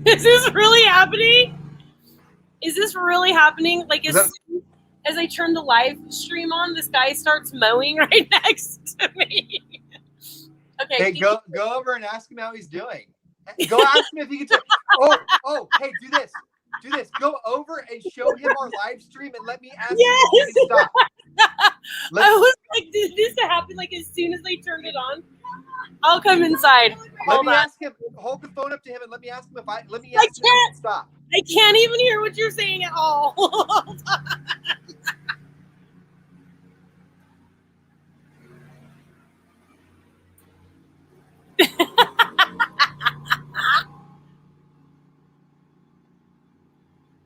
Is this really happening? Is this really happening? Like as I turn the live stream on, this guy starts mowing right next to me. Okay. Hey, go over and ask him how he's doing. Go ask him if he can. Hey, do this. Do this. Go over and show him our live stream and let me ask him if he can stop. I was like, did this happen like as soon as they turned it on? I'll come inside. Let me ask him. Hold the phone up to him and let me ask him if I can stop. I can't even hear what you're saying at all.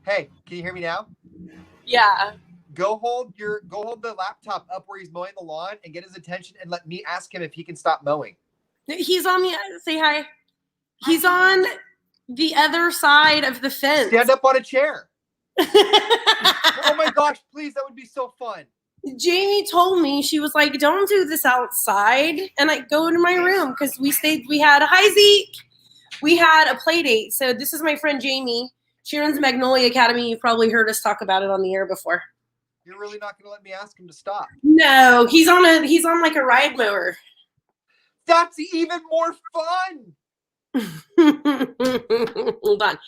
Hey, can you hear me now? Yeah. Go hold the laptop up where he's mowing the lawn and get his attention and let me ask him if he can stop mowing. He's on the say hi. He's on the other side of the fence. Stand up on a chair. Oh my gosh, please, that would be so fun. Jamie told me, she was like, don't do this outside. And I go into my room because we had hi Zeke. We had a play date. So this is my friend Jamie. She runs Magnolia Academy. You've probably heard us talk about it on the air before. You're really not gonna let me ask him to stop. No, he's on like a ride mower. That's even more fun. Hold on.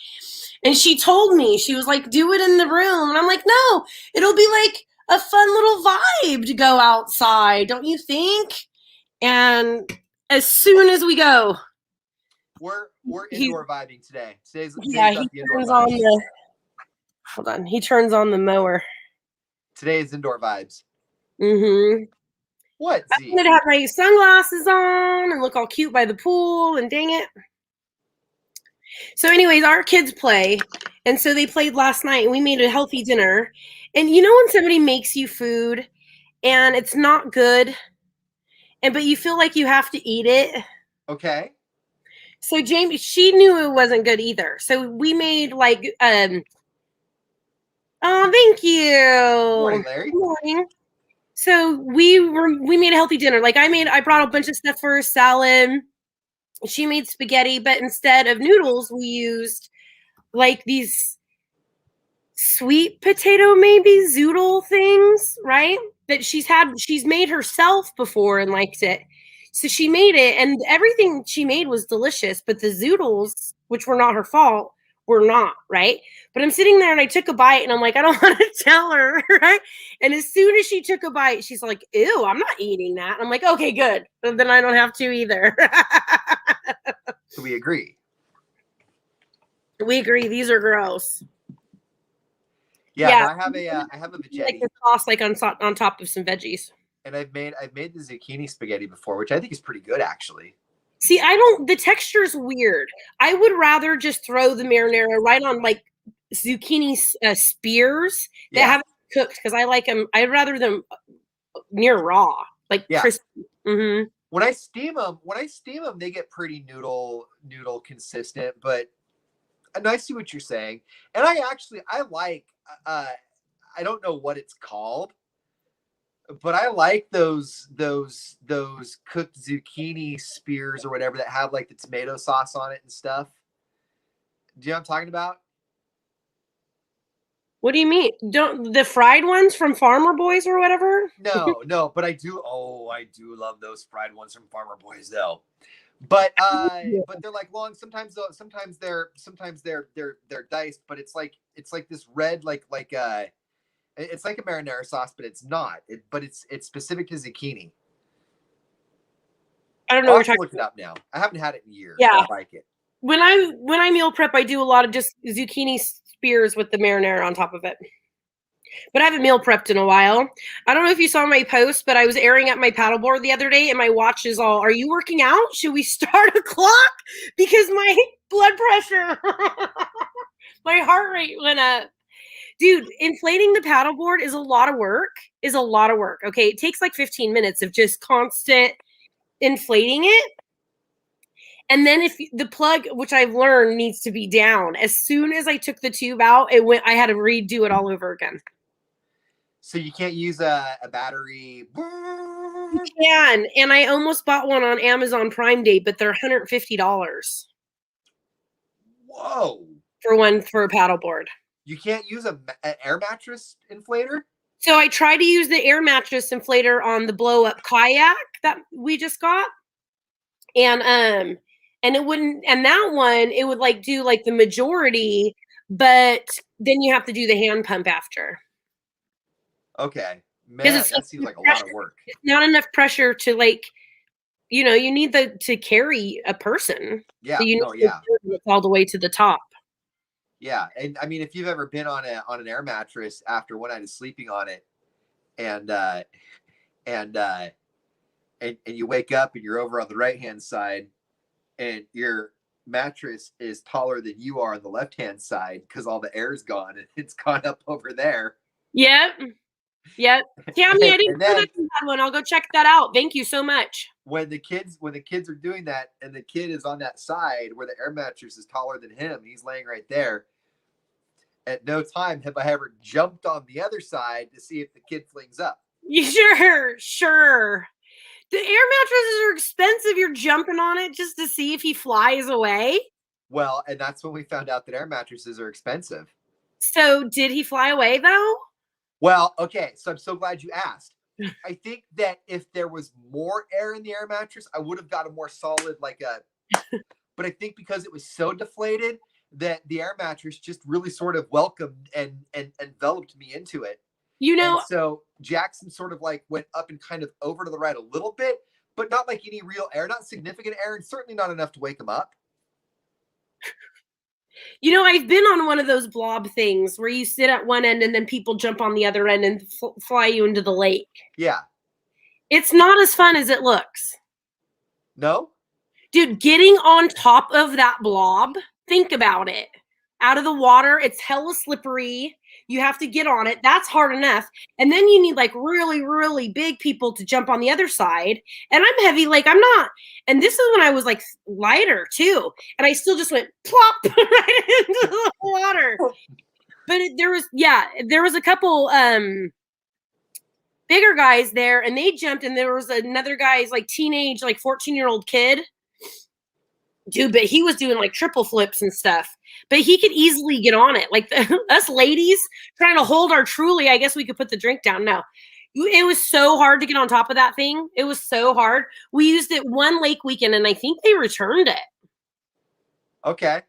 And she told me, she was like, do it in the room. And I'm like, no, it'll be like a fun little vibe to go outside, don't you think? And as soon as we go, we're indoor vibing today. Today's he turns on the hold on. He turns on the mower. Today is indoor vibes. Mm-hmm. What? I'm gonna have my sunglasses on and look all cute by the pool, and dang it. So anyways, our kids play, and so they played last night, and we made a healthy dinner. And you know when somebody makes you food and it's not good, but you feel like you have to eat it? Okay. So Jamie, she knew it wasn't good either. So we made like oh, thank you. Good morning, Larry. Good morning. So we made a healthy dinner. Like I brought a bunch of stuff for her, salad. She made spaghetti, but instead of noodles, we used like these sweet potato, maybe zoodle things, right? That she's made herself before and liked it. So she made it, and everything she made was delicious, but the zoodles, which were not her fault, were not, right? But I'm sitting there and I took a bite and I'm like, I don't want to tell her, right? And as soon as she took a bite, she's like, ew, I'm not eating that. And I'm like, okay, good. But then I don't have to either. So we agree. We agree. These are gross. Yeah. I have a veggie. Like the sauce, like on top of some veggies. And I've made the zucchini spaghetti before, which I think is pretty good actually. See, the texture is weird. I would rather just throw the marinara right on like zucchini spears that haven't cooked because I like them. I'd rather them near raw, like crispy. Mm-hmm. When I steam them, they get pretty noodle consistent. But and I see what you're saying, and I like. I don't know what it's called, but I like those cooked zucchini spears or whatever that have like the tomato sauce on it and stuff. Do you know what I'm talking about? What do you mean? Don't the fried ones from Farmer Boys or whatever? No, but I do. Oh, I do love those fried ones from Farmer Boys though. But they're like long. Sometimes they're diced. But it's like this red it's like a marinara sauce, but it's not. But it's specific to zucchini. I don't know. I'll look it up now. I haven't had it in years. Yeah, I like it. When I meal prep, I do a lot of just zucchini spears with the marinara on top of it. But I haven't meal prepped in a while. I don't know if you saw my post, but I was airing at my paddleboard the other day, and my watch is all, are you working out? Should we start a clock? Because my blood pressure, my heart rate went up. Dude, inflating the paddleboard is a lot of work. Okay, it takes like 15 minutes of just constant inflating it. And then if the plug, which I've learned needs to be down, as soon as I took the tube out, I had to redo it all over again. So you can't use a battery. You can, and I almost bought one on Amazon Prime Day, but they're $150. Whoa. for a paddleboard. You can't use an air mattress inflator? So I tried to use the air mattress inflator on the blow up kayak that we just got. And it wouldn't, and that one, it would like do like the majority, but then you have to do the hand pump after. Okay. Because Man, it's that seems like a lot pressure. of work. It's not enough pressure to like, you need to carry a person. Yeah. So you No, need to yeah. it all the way to the top. Yeah. And I mean, if you've ever been on an air mattress after one night of sleeping on it and and uh and you wake up and you're over on the right hand side and your mattress is taller than you are on the left hand side because all the air's gone and it's gone up over there. Yep. Yep. Tammy, I didn't And know then that you had one. I'll go check that out. Thank you so much. when the kids are doing that and the kid is on that side where the air mattress is taller than him, he's laying right there. At no time have I ever jumped on the other side to see if the kid flings up. Sure. The air mattresses are expensive. You're jumping on it just to see if he flies away. Well, and that's when we found out that air mattresses are expensive. So did he fly away though? Well, okay, so I'm so glad you asked. I think that if there was more air in the air mattress, I would have got a more solid but I think because it was so deflated that the air mattress just really sort of welcomed and enveloped me into it. And so Jackson sort of like went up and kind of over to the right a little bit, but not like any real air, not significant air, and certainly not enough to wake him up. I've been on one of those blob things where you sit at one end and then people jump on the other end and fly you into the lake. Yeah. It's not as fun as it looks. No? Dude, getting on top of that blob, think about it. Out of the water, it's hella slippery. You have to get on it. That's hard enough. And then you need like really, really big people to jump on the other side. And I'm heavy, like I'm not. And this is when I was like lighter too. And I still just went plop right into the water. But there was a couple bigger guys there and they jumped, and there was another guy's like teenage, like 14-year-old kid. Dude, but he was doing like triple flips and stuff. But he could easily get on it. Like us ladies trying to hold our Truly, I guess we could put the drink down. No, it was so hard to get on top of that thing. It was so hard. We used it one lake weekend, and I think they returned it. Okay.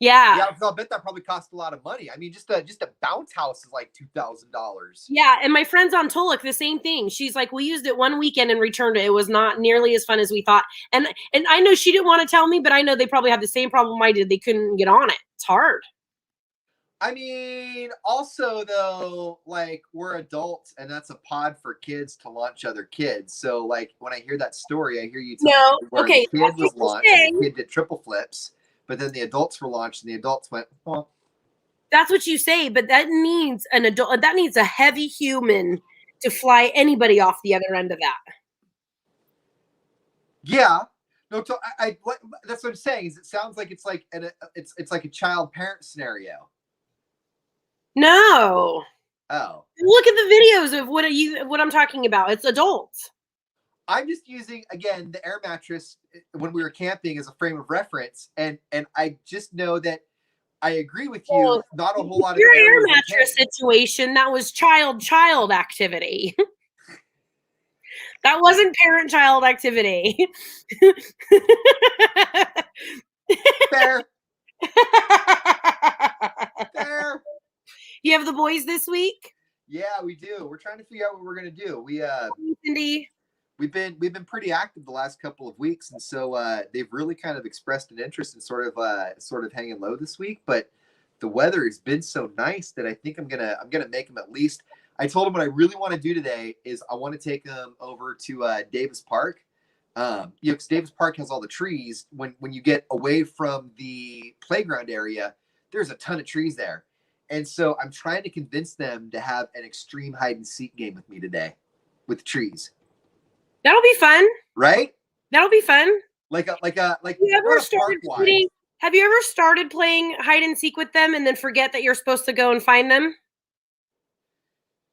Yeah. Yeah, because I'll bet that probably cost a lot of money. I mean, just a bounce house is like $2,000. Yeah, and my friend's on Tulloch, the same thing. She's like, we used it one weekend and returned it. It was not nearly as fun as we thought. And I know she didn't want to tell me, but I know they probably have the same problem I did. They couldn't get on it. It's hard. I mean, also though, like we're adults, and that's a pod for kids to launch other kids. So, like when I hear that story, I hear you tell me where the kid was launched and the kid did triple flips, but then the adults were launched, and the adults went, well. That's what you say, but that needs an adult. That needs a heavy human to fly anybody off the other end of that. Yeah, no, I that's what I'm saying. Is it sounds like it's like it's like a child parent scenario. No. Oh. Look at the videos of what I'm talking about. It's adults. I'm just using again the air mattress when we were camping as a frame of reference, and I just know that I agree with you. Well, not a whole lot of your air mattress situation. That was child activity. That wasn't parent-child activity. Fair. Fair. You have the boys this week? Yeah, we do. We're trying to figure out what we're gonna do. We Cindy. We've been pretty active the last couple of weeks, and so they've really kind of expressed an interest in sort of hanging low this week. But the weather has been so nice that I think I'm gonna make them at least. I told them what I really want to do today is I want to take them over to Davis Park. Because Davis Park has all the trees. When you get away from the playground area, there's a ton of trees there, and so I'm trying to convince them to have an extreme hide and seek game with me today, with trees. That'll be fun, right? That'll be fun. Like. Have you ever started playing hide and seek with them and then forget that you're supposed to go and find them?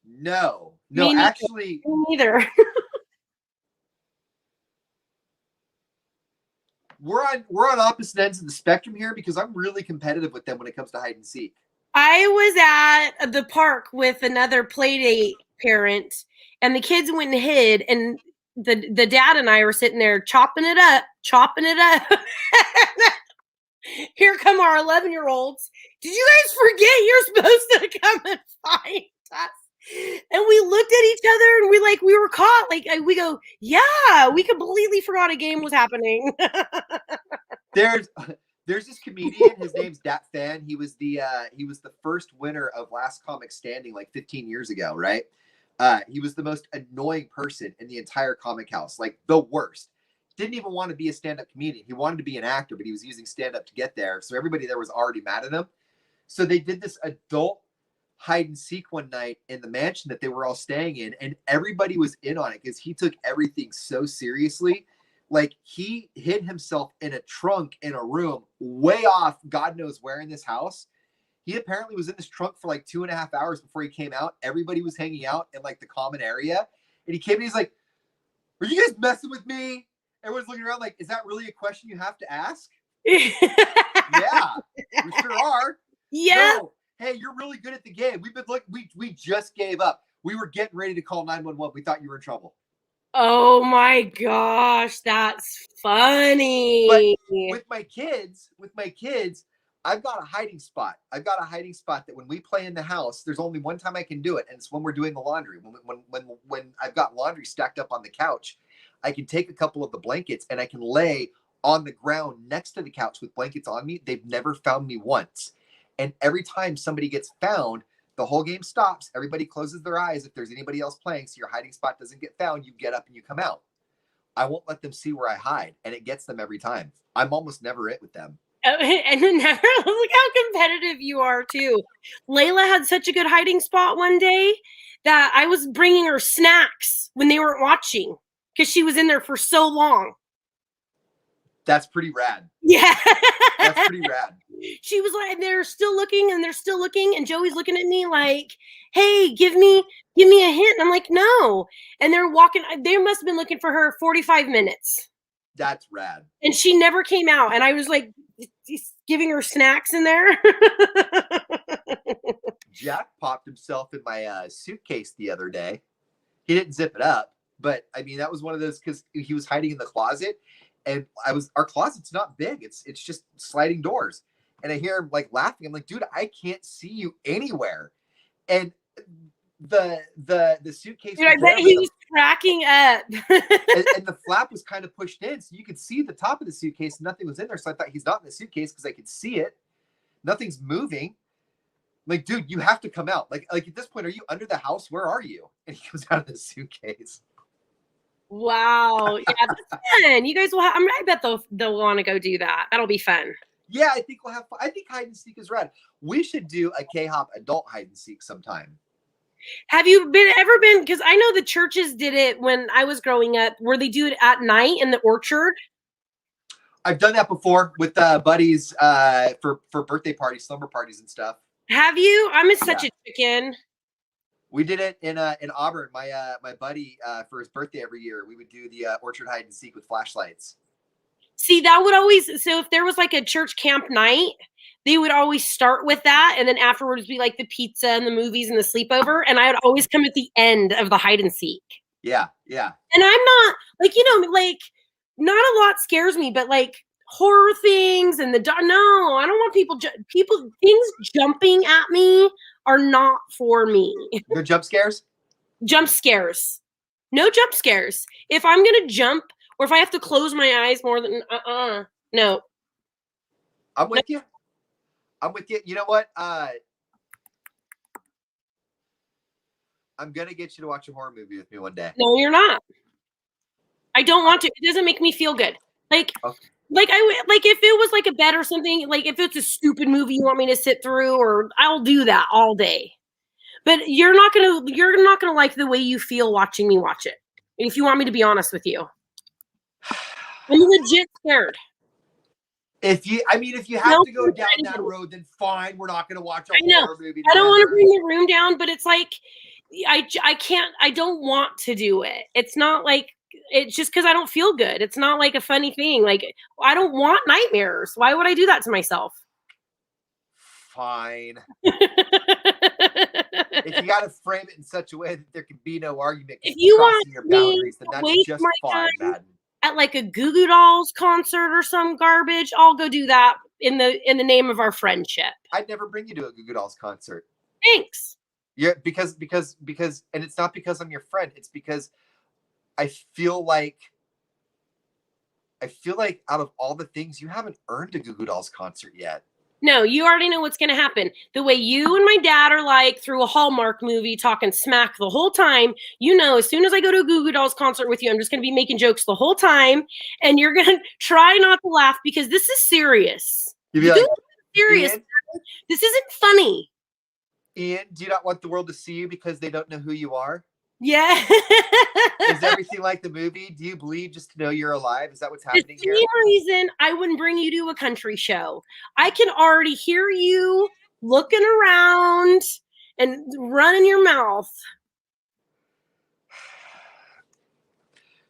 No, actually, me neither. we're on opposite ends of the spectrum here because I'm really competitive with them when it comes to hide and seek. I was at the park with another playdate parent, and the kids went and hid, and the dad and I were sitting there chopping it up. Here come our 11-year-olds. Did you guys forget you're supposed to come and find us? And we looked at each other and we were caught. Like we go, yeah, we completely forgot a game was happening. There's this comedian. His name's Dat Fan. He was the first winner of Last Comic Standing like 15 years ago, right? He was the most annoying person in the entire comic house, like the worst. Didn't even want to be a stand-up comedian. He wanted to be an actor, but he was using stand-up to get there. So everybody there was already mad at him. So they did this adult hide and seek one night in the mansion that they were all staying in, and everybody was in on it because he took everything so seriously. Like, he hid himself in a trunk in a room way off God knows where in this house. He apparently was in this trunk for like 2.5 hours before he came out. Everybody was hanging out in like the common area. And he came and he's like, "Are you guys messing with me?" Everyone's looking around like, "Is that really a question you have to ask?" Yeah, we sure are. Yeah. No. Hey, you're really good at the game. We've been we just gave up. We were getting ready to call 911. We thought you were in trouble. Oh my gosh, that's funny. But with my kids, I've got a hiding spot. I've got a hiding spot that when we play in the house, there's only one time I can do it, and it's when we're doing the laundry. When I've got laundry stacked up on the couch, I can take a couple of the blankets and I can lay on the ground next to the couch with blankets on me. They've never found me once. And every time somebody gets found, the whole game stops. Everybody closes their eyes if there's anybody else playing, so your hiding spot doesn't get found. You get up and you come out. I won't let them see where I hide, and it gets them every time. I'm almost never it with them. And then look how competitive you are too. Layla had such a good hiding spot one day that I was bringing her snacks when they weren't watching because she was in there for so long. That's pretty rad. Yeah. That's pretty rad. She was like, they're still looking, and Joey's looking at me like, "Hey, give me a hint." And I'm like, "No." And they're walking, they must have been looking for her 45 minutes. That's rad. And she never came out. And I was like giving her snacks in there. Jack popped himself in my suitcase the other day. He didn't zip it up, but I mean, that was one of those because he was hiding in the closet. And our closet's not big. It's just sliding doors. And I hear him like laughing. I'm like, "Dude, I can't see you anywhere." And the suitcase. Dude, I bet he was cracking up. and the flap was kind of pushed in, so you could see the top of the suitcase. Nothing was in there, so I thought he's not in the suitcase because I could see it. Nothing's moving. I'm like, "Dude, you have to come out. Like at this point, are you under the house? Where are you?" And he comes out of the suitcase. Wow. Yeah, that's fun. You guys will have, I bet they'll want to go do that. That'll be fun. Yeah, I think we'll have fun. I think hide and seek is rad. We should do a K-Hop adult hide and seek sometime. Have you ever been, because I know the churches did it when I was growing up, where they do it at night in the orchard. I've done that before with buddies for birthday parties, slumber parties and stuff. Have you? I'm such a chicken. We did it in Auburn. My buddy for his birthday every year, we would do the orchard hide and seek with flashlights. See, that would always, so if there was like a church camp night, they would always start with that, and then afterwards be like the pizza and the movies and the sleepover, and I would always come at the end of the hide and seek. Yeah. And I'm not like, like not a lot scares me, but like horror things and no, I don't want things jumping at me are not for me. No jump scares? Jump scares. No jump scares. If I'm gonna jump, or if I have to close my eyes more than no. I'm with you. You know what? I'm gonna get you to watch a horror movie with me one day. No, you're not. I don't want to. It doesn't make me feel good. Like, okay. Like if it was like a bet or something, like if it's a stupid movie you want me to sit through, or I'll do that all day. But you're not gonna like the way you feel watching me watch it. If you want me to be honest with you, I'm legit scared. If you have to go down that road, then fine. We're not gonna watch a horror movie together. I don't want to bring the room down, but it's like I can't. I don't want to do it. It's not like it's just because I don't feel good. It's not like a funny thing. Like, I don't want nightmares. Why would I do that to myself? Fine. If you got to frame it in such a way that there can be no argument If you want crossing your me boundaries, then to that's waste just my fine, time Madden. at like a Goo Goo Dolls concert or some garbage, I'll go do that in the name of our friendship. I'd never bring you to a Goo Goo Dolls concert. Thanks. Yeah, because, and it's not because I'm your friend. It's because I feel like out of all the things, you haven't earned a Goo Goo Dolls concert yet. No, you already know what's going to happen. The way you and my dad are like through a Hallmark movie talking smack the whole time, you know, as soon as I go to a Goo Goo Dolls concert with you, I'm just going to be making jokes the whole time. And you're going to try not to laugh because this is serious. You'd be like, serious. Ian, this isn't funny. Ian, do you not want the world to see you because they don't know who you are? Yeah. Is everything like the movie? Do you bleed just to know you're alive? Is that what's happening here? The same reason I wouldn't bring you to a country show. I can already hear you looking around and running your mouth.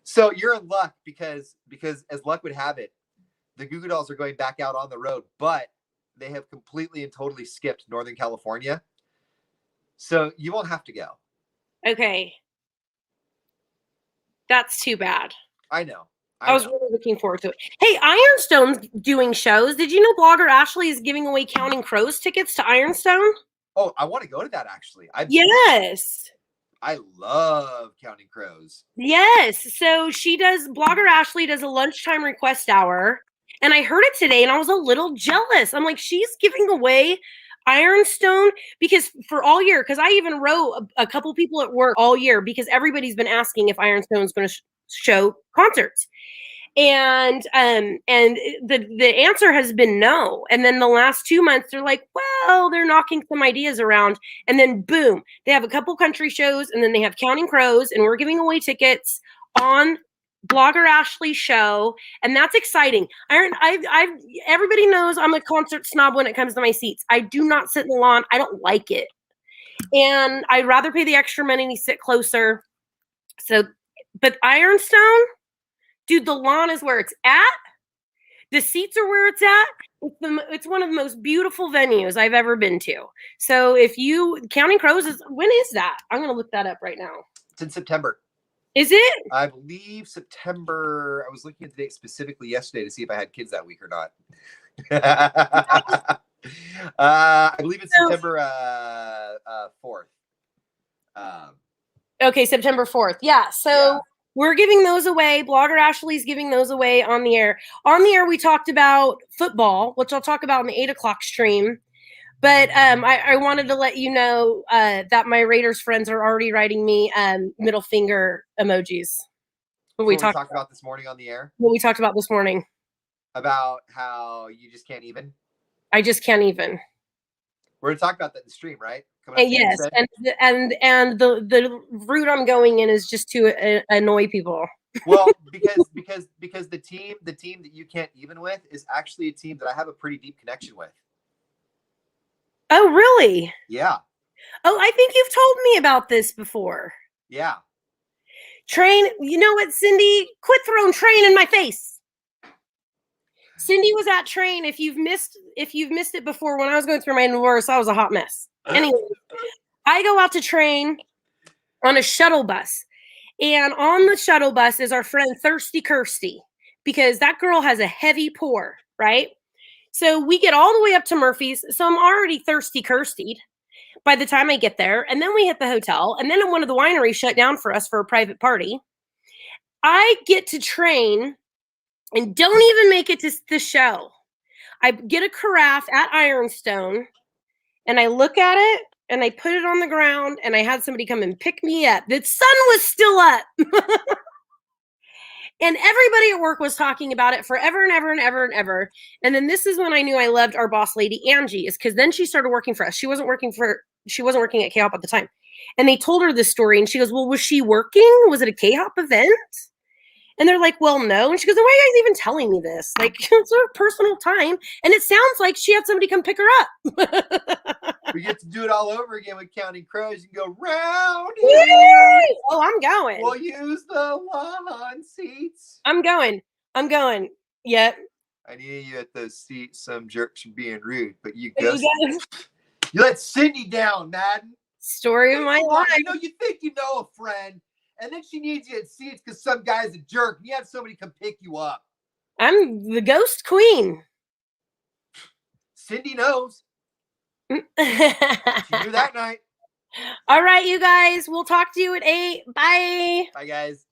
So you're in luck because as luck would have it, the Goo Goo Dolls are going back out on the road, but they have completely and totally skipped Northern California. So you won't have to go. Okay. That's too bad. I know. I was really looking forward to it. Hey, Ironstone's doing shows. Did you know blogger Ashley is giving away Counting Crows tickets to Ironstone? Oh, I want to go to that actually. Yes. I love Counting Crows. Yes. So blogger Ashley does a lunchtime request hour. And I heard it today and I was a little jealous. I'm like, she's giving away Ironstone because for all year, because I even wrote a couple people at work all year because everybody's been asking if Ironstone's going to show concerts. And the answer has been no. And then the last 2 months, they're like, well, they're knocking some ideas around. And then boom, they have a couple country shows and then they have Counting Crows and we're giving away tickets on blogger Ashley's show. And that's exciting. Everybody knows I'm a concert snob when it comes to my seats. I do not sit in the lawn. I don't like it. And I'd rather pay the extra money and sit closer. So, but Ironstone, dude, the lawn is where it's at. The seats are where it's at. It's one of the most beautiful venues I've ever been to. So Counting Crows when is that? I'm going to look that up right now. It's in September. Is it? I believe September. I was looking at the date specifically yesterday to see if I had kids that week or not. I believe it's September 4th. Okay, September 4th. Yeah. So we're giving those away. Blogger Ashley's giving those away on the air. On the air, we talked about football, which I'll talk about in the 8 o'clock stream. But I wanted to let you know that my Raiders friends are already writing me middle finger emojis. What we talked about this morning on the air? What we talked about this morning. About how you just can't even? I just can't even. We're going to talk about that in the stream, right? Yes, and the route I'm going in is just to annoy people. Well, because the team that you can't even with is actually a team that I have a pretty deep connection with. Oh, really? Yeah. Oh, I think you've told me about this before. Yeah. Train, you know what, Cindy? Quit throwing Train in my face. Cindy was at Train. If you've missed it before, when I was going through my divorce, I was a hot mess. Anyway, I go out to Train on a shuttle bus. And on the shuttle bus is our friend Thirsty Kirsty, because that girl has a heavy pour, right? So we get all the way up to Murphy's. So I'm already thirsty Kirstied by the time I get there. And then we hit the hotel. And then one of the wineries shut down for us for a private party. I get to Train and don't even make it to the show. I get a carafe at Ironstone and I look at it and I put it on the ground and I had somebody come and pick me up. The sun was still up. And everybody at work was talking about it forever and ever and ever and ever. And then this is when I knew I loved our boss lady, Angie, is because then she started working for us. She wasn't working at K-Hop at the time. And they told her this story and she goes, well, was she working? Was it a K-Hop event? And they're like, well, no. And she goes, why are you guys even telling me this? Like, it's her personal time. And it sounds like she had somebody come pick her up. We get to do it all over again with Counting Crows. You can go round here. Oh, I'm going. We'll use the lawn seats. I'm going. Yep. I need you at those seats. Some jerks are being rude, but you There go. you go. You let Cindy down, Madden. Story of my life. You know, you think you know a friend, and then she needs you at seats because some guy's a jerk, and you have somebody come pick you up. I'm the ghost queen. Cindy knows. She knew that night. All right, you guys. We'll talk to you at 8. Bye. Bye, guys.